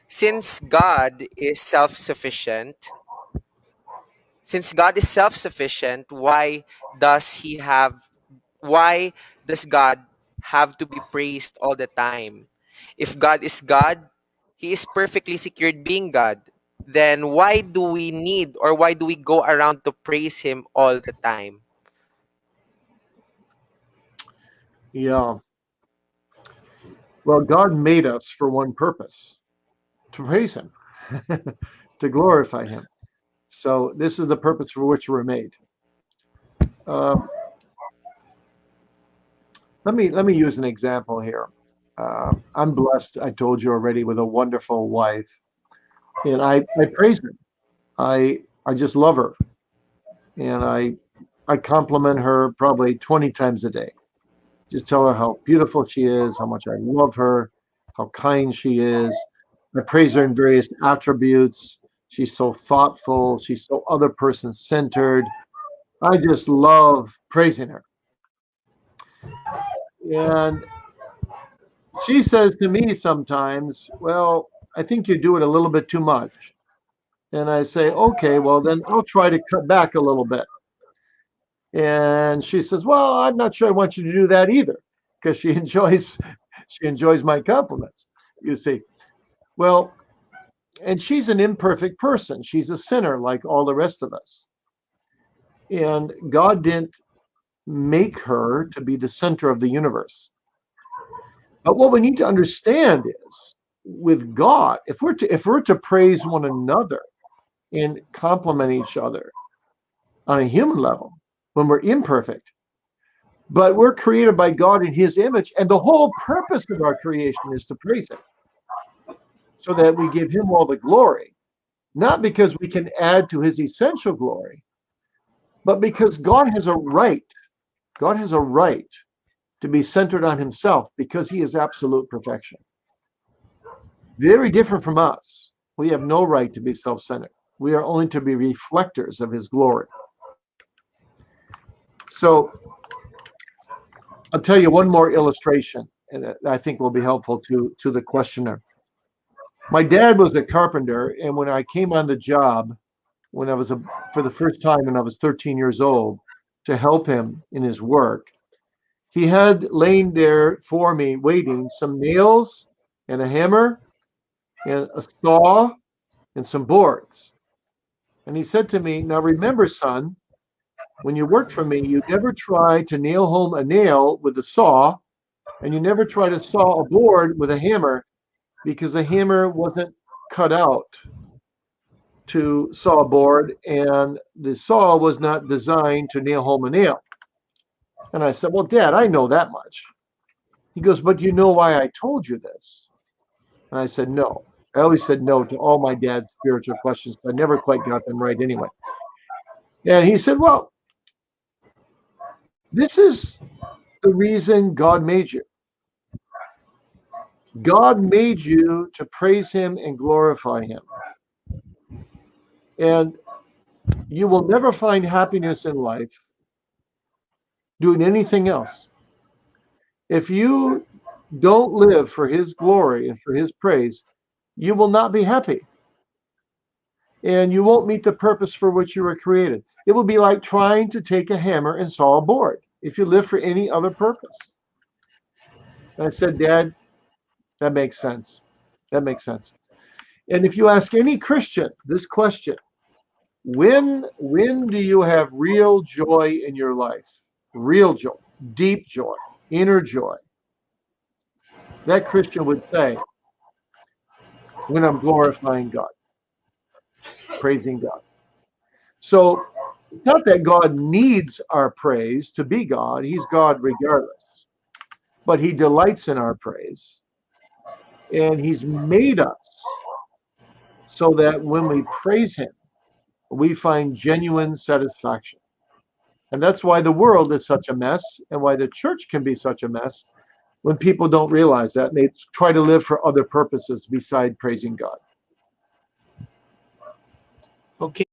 Since God is self-sufficient, since God is self-sufficient, does he have why does God have to be praised all the time? If God is God, he is perfectly secured being God. Then why do we need or why do we go around to praise him all the time? Yeah. Well, God made us for one purpose, to praise him, to glorify him. So this is the purpose for which we're made. Um, let me use an example here. I'm blessed, I told you already, with a wonderful wife, and I praise her. I just love her, and I compliment her probably 20 times a day. Just tell her how beautiful she is, how much I love her, how kind she is. I praise her in various attributes. She's so thoughtful. She's so other person centered. I just love praising her. And she says to me sometimes, well, I think you do it a little bit too much. And I say, okay, well, then I'll try to cut back a little bit. And she says, well, I'm not sure I want you to do that either, because she enjoys my compliments, you see. Well, and she's an imperfect person. She's a sinner like all the rest of us. And God didn't make her to be the center of the universe. But what we need to understand is with God, if we're to praise one another and compliment each other on a human level, when we're imperfect, but we're created by God in his image, and the whole purpose of our creation is to praise him so that we give him all the glory, not because we can add to his essential glory, but because God has a right to be centered on himself because he is absolute perfection. Very different from us. We have no right to be self-centered. We are only to be reflectors of his glory. So I'll tell you one more illustration, and I think will be helpful to the questioner. My dad was a carpenter, and when I came on the job, when I was for the first time when I was 13 years old, to help him in his work, he had laying there for me, waiting, some nails and a hammer and a saw and some boards. And he said to me, now remember, son, when you work for me, you never try to nail home a nail with a saw, and you never try to saw a board with a hammer, because the hammer wasn't cut out to saw a board, and the saw was not designed to nail home a nail. And I said, well, Dad, I know that much. He goes, but you know why I told you this? And I said, no. I always said no to all my dad's spiritual questions, but I never quite got them right anyway. And he said, well, this is the reason God made you. God made you to praise him and glorify him. And you will never find happiness in life doing anything else. If you don't live for his glory and for his praise, you will not be happy. And you won't meet the purpose for which you were created. It will be like trying to take a hammer and saw a board if you live for any other purpose. And I said, Dad, that makes sense. That makes sense. And if you ask any Christian this question, when do you have real joy in your life? Real joy, deep joy, inner joy. That Christian would say, when I'm glorifying God, praising God. So it's not that God needs our praise to be God. He's God regardless. But he delights in our praise. And he's made us so that when we praise him, we find genuine satisfaction. And that's why the world is such a mess, and why the church can be such a mess when people don't realize that and they try to live for other purposes beside praising God. Okay.